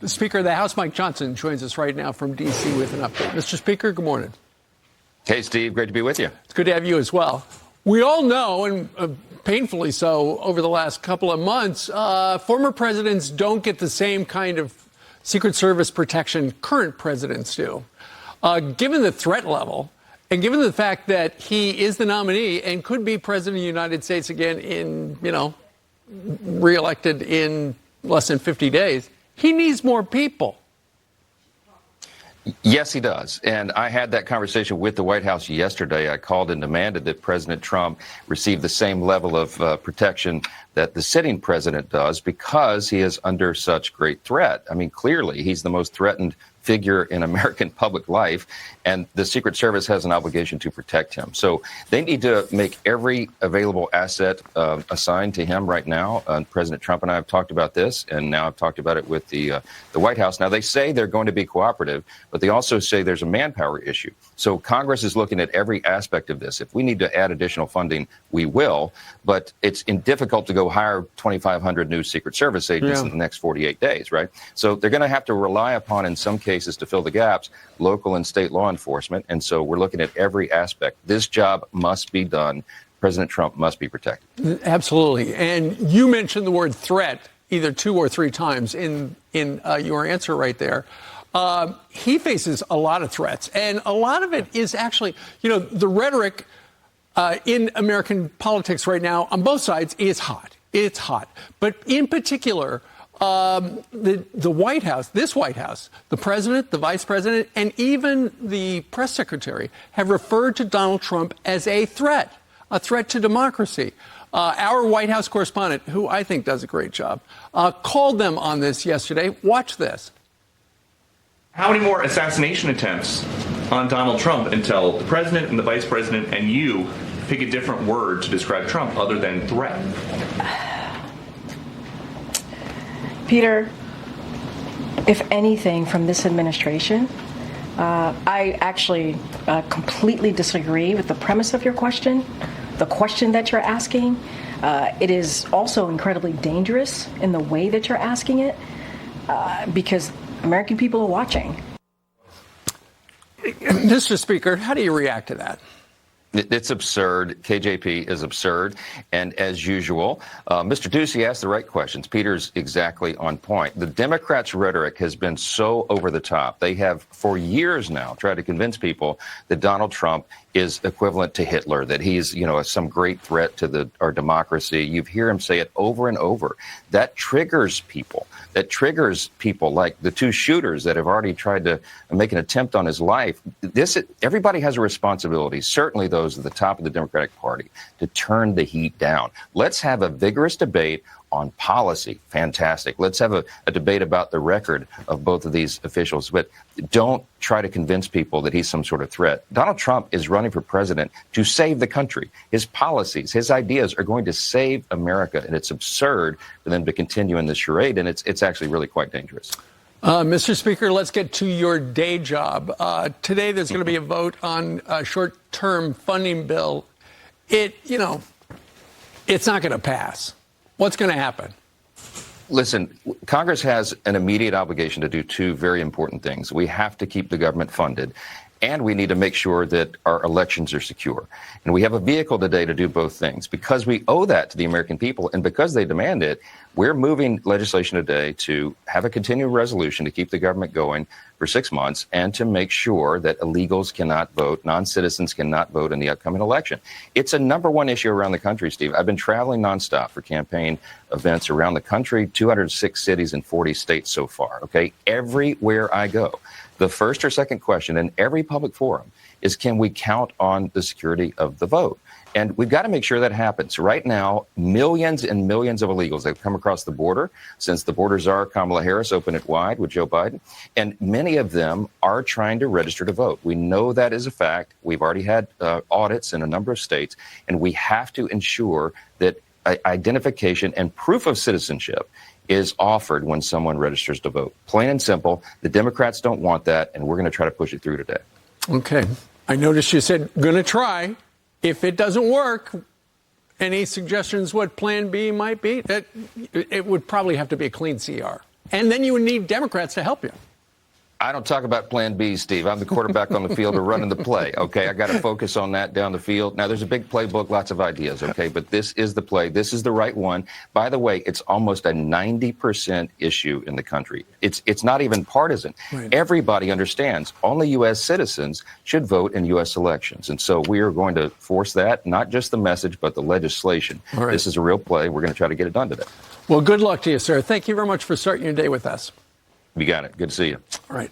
The Speaker of the House, Mike Johnson, joins us right now from D.C. with an update. Mr. Speaker, good morning. Hey, Steve. Great to be with you. It's good to have you as well. We all know, and painfully so over the last couple of months, former presidents don't get the same kind of Secret Service protection current presidents do. Given the threat level, and given the fact that he is the nominee and could be president of the United States again in, reelected in less than 50 days, he needs more people. Yes, he does. And I had that conversation with the White House yesterday. I called and demanded that President Trump receive the same level of protection that the sitting president does because he is under such great threat. I mean, clearly, he's the most threatened figure in American public life, and the Secret Service has an obligation to protect him. So they need to make every available asset assigned to him right now. President Trump and I have talked about this, and now I've talked about it with the White House. Now, they say they're going to be cooperative, but they also say there's a manpower issue. So Congress is looking at every aspect of this. If we need to add additional funding, we will, but it's difficult to go hire 2,500 new Secret Service agents in the next 48 days, right? So they're going to have to rely upon, in some cases, to fill the gaps, local and state law enforcement. And so we're looking at every aspect. This job must be done. President Trump must be protected. Absolutely. And you mentioned the word threat either 2 or 3 times in your answer right there. He faces a lot of threats, and a lot of it is actually, the rhetoric in American politics right now on both sides is hot. It's hot. But in particular, the White House, this White House, the president, the vice president, and even the press secretary have referred to Donald Trump as a threat to democracy. Our White House correspondent, who I think does a great job, called them on this yesterday. Watch this. How many more assassination attempts on Donald Trump until the president and the vice president and you pick a different word to describe Trump other than threat? Peter, if anything from this administration, I actually completely disagree with the premise of your question, the question that you're asking. It is also incredibly dangerous in the way that you're asking it because American people are watching. Mr. Speaker, how do you react to that? It's absurd. KJP is absurd. And as usual, Mr. Ducey asked the right questions. Peter's exactly on point. The Democrats' rhetoric has been so over the top. They have, for years now, tried to convince people that Donald Trump is equivalent to Hitler, that he's, some great threat to our democracy. You hear him say it over and over. That triggers people. That triggers people like the 2 shooters that have already tried to make an attempt on his life. Everybody has a responsibility, certainly those at the top of the Democratic Party, to turn the heat down. Let's have a vigorous debate on policy. Fantastic. Let's have a debate about the record of both of these officials. But don't try to convince people that he's some sort of threat. Donald Trump is running for president to save the country. His policies, his ideas are going to save America. And it's absurd for them to continue in this charade. And it's actually really quite dangerous. Mr. Speaker, let's get to your day job. Today, there's going to be a vote on a short-term funding bill. It's not going to pass. What's going to happen? Listen, Congress has an immediate obligation to do 2 very important things. We have to keep the government funded, and we need to make sure that our elections are secure. And we have a vehicle today to do both things. Because we owe that to the American people, and because they demand it, we're moving legislation today to have a continuing resolution to keep the government going for 6 months and to make sure that illegals cannot vote, non-citizens cannot vote in the upcoming election. It's a number 1 issue around the country, Steve. I've been traveling nonstop for campaign events around the country, 206 cities in 40 states so far, okay? Everywhere I go, the first or second question in every public forum is, can we count on the security of the vote? And we've got to make sure that happens. Right now, millions and millions of illegals have come across the border since the border czar Kamala Harris opened it wide with Joe Biden. And many of them are trying to register to vote. We know that is a fact. We've already had audits in a number of states. And we have to ensure that identification and proof of citizenship is offered when someone registers to vote. Plain and simple. The Democrats don't want that, and we're going to try to push it through today. Okay. I noticed you said going to try. If it doesn't work, any suggestions what Plan B might be? It would probably have to be a clean CR. And then you would need Democrats to help you. I don't talk about plan B, Steve. I'm the quarterback on the field or running the play, okay? I got to focus on that down the field. Now, there's a big playbook, lots of ideas, okay? But this is the play. This is the right one. By the way, it's almost a 90% issue in the country. It's not even partisan. Right. Everybody understands only U.S. citizens should vote in U.S. elections. And so we are going to force that, not just the message, but the legislation. All right. This is a real play. We're going to try to get it done today. Well, good luck to you, sir. Thank you very much for starting your day with us. You got it. Good to see you. All right.